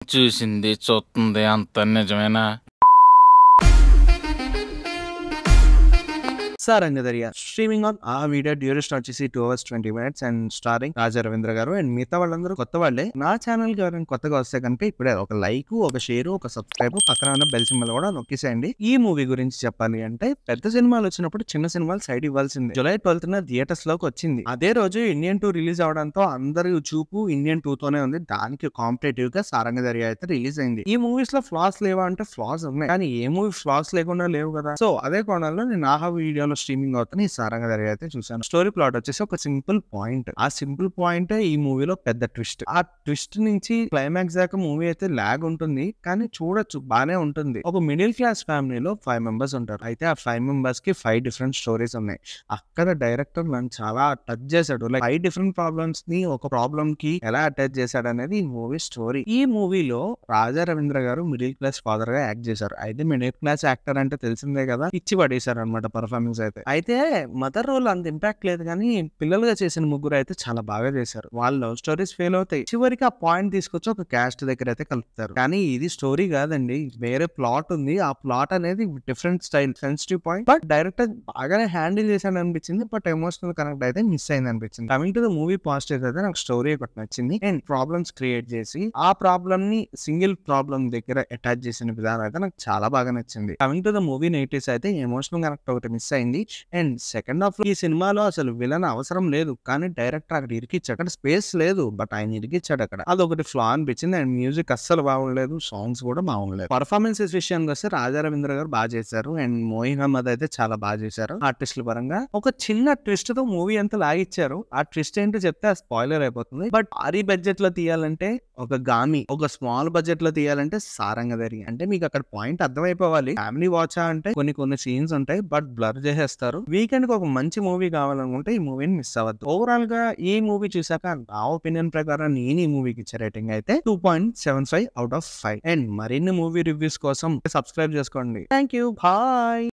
చూసింది చూస్తుంది అంత నిజమేనా? సారంగధరియా స్ట్రీమింగ్ ఆన్ ఆ వీడియో డ్యూరేషన్ వచ్చేసి 2 hours 20 minutes and starring Raja Ravindra గారు అండ్ మిగతా వాళ్ళందరూ కొత్త వాళ్ళే. నా ఛానల్ కి ఎవరైనా కొత్తగా వస్తే కనుక ఇప్పుడే ఒక లైక్, ఒక షేర్, ఒక సబ్స్క్రైబ్, పక్కన ఉన్న బెల్ సింబల్ కూడా నొక్కేసేయండి. ఈ మూవీ గురించి చెప్పాలి అంటే పెద్ద సినిమాలు వచ్చినప్పుడు చిన్న సినిమాలు సైడ్ ఇవ్వాల్సిందే. జూలై 12th థియేటర్స్ లోకి వచ్చింది. అదే రోజు ఇండియన్ 2 రిలీజ్ అవడంతో అందరి చూపు ఇండియన్ 2 తోనే ఉంది. దానికి కాంపిటేటివ్ గా సారంగధరియా అయితే రిలీజ్ అయింది. ఈ మూవీస్ లో ఫ్లాస్ లేవా అంటే ఫ్లాస్ ఉన్నాయి, కానీ ఏ మూవీ ఫ్లాస్ లేకుండా లేవు కదా. సో అదే కోణంలో నేను ఆహా వీడియోలో స్ట్రీమింగ్ అవుతాను ఈ సారంగధరియా అయితే చూసాను. స్టోరీ ప్లాట్ వచ్చేసి ఒక సింపుల్ పాయింట్. ఆ సింపుల్ పాయింట్ ఈ మూవీలో పెద్ద ట్విస్ట్. ఆ ట్విస్ట్ నుంచి క్లైమాక్స్ దాకా మూవీ అయితే లాగ్ ఉంటుంది, కానీ చూడొచ్చు, బానే ఉంటుంది. ఒక మిడిల్ క్లాస్ ఫ్యామిలీలో 5 members ఉంటారు. అయితే ఆ 5 members కి 5 different స్టోరీస్ ఉన్నాయి. అక్కడ డైరెక్టర్ నన్ను చాలా టచ్ చేశాడు. లైక్ 5 different ప్రాబ్లమ్స్ ని ఒక ప్రాబ్లమ్ కి ఎలా అటాచ్ చేశాడు అనేది ఈ మూవీ స్టోరీ. ఈ మూవీలో రాజా రవీంద్ర గారు మిడిల్ క్లాస్ ఫాదర్ గా యాక్ట్ చేశారు. అయితే మిడిల్ క్లాస్ యాక్టర్ అంటే తెలిసిందే కదా, ఇచ్చి పడేశారు అనమాట పర్ఫార్మెన్స్ అయితే మదర్ రోల్ అంత ఇంపాక్ట్ లేదు, కానీ పిల్లలుగా చేసిన ముగ్గురు అయితే చాలా బాగా చేశారు. వాళ్ళ లవ్ స్టోరీస్ ఫెయిల్ అవుతాయి, చివరికి ఆ పాయింట్ తీసుకొచ్చి ఒక క్యాస్ట్ దగ్గర అయితే కలుపుతారు. కానీ ఇది స్టోరీ కాదండి, వేరే ప్లాట్ ఉంది. ఆ ప్లాట్ అనేది different style, sensitive point. But director బాగానే హ్యాండిల్ చేశాడు అనిపించింది. బట్ ఎమోషనల్ కనెక్ట్ అయితే మిస్ అయింది అనిపించింది. Coming to the movie positive అయితే నాకు స్టోరీ ఒకటి నచ్చింది అండ్ ప్రాబ్లమ్స్ క్రియేట్ చేసి ఆ ప్రాబ్లమ్ ని సింగిల్ ప్రాబ్లమ్ దగ్గర అటాచ్ చేసిన విధానం అయితే నాకు చాలా బాగా నచ్చింది. Coming to the movie negatives అయితే ఎమోషనల్ కనెక్ట్ ఒకటి మిస్ అయింది. అండ్ సెకండ్ హాఫ్ లో ఈ సినిమాలో అసలు విలన్ అవసరం లేదు, కానీ డైరెక్టర్ అక్కడ ఇరికిచ్చాడు. అక్కడ స్పేస్ లేదు, బట్ ఆయన ఇరికిచ్చాడు అక్కడ. అదొకటి ఫ్లా అనిపించింది. అండ్ మ్యూజిక్ అస్సలు బాగుండలేదు, సాంగ్స్ కూడా బాగుండలేదు. పర్ఫార్మెన్సెస్ విషయానికి వస్తే రాజా రవీంద్ర గారు బాగా చేశారు అండ్ మోయిన్ అహ్మద్ అయితే చాలా బాగా చేశారు. ఆర్టిస్టుల పరంగా ఒక చిన్న ట్విస్ట్ తో మూవీ అంతా లాగిచ్చారు. ఆ ట్విస్ట్ ఏంటో చెప్తే ఆ స్పాయిలర్ అయిపోతుంది. బట్ భారీ బడ్జెట్ లో తీయాలంటే ఒక గామి, ఒక స్మాల్ బడ్జెట్ లో తీయాలంటే సారంగధరియా. అంటే మీకు అక్కడ పాయింట్ అర్థమైపోవాలి. ఫ్యామిలీ వాచా అంటే కొన్ని సీన్స్ ఉంటాయి, బట్ బ్లర్ చేసేస్తారు. వీకెండ్ కి ఒక మంచి మూవీ కావాలనుకుంటే ఈ మూవీని మిస్ అవ్వద్దు. ఓవరాల్ గా ఈ మూవీ చూసాక నా ఒపీనియన్ ప్రకారం నేను ఈ మూవీకి ఇచ్చే రేటింగ్ అయితే 2.75 out of 5. అండ్ మరిన్ని మూవీ రివ్యూస్ కోసం సబ్స్క్రైబ్ చేసుకోండి. Thank you, bye.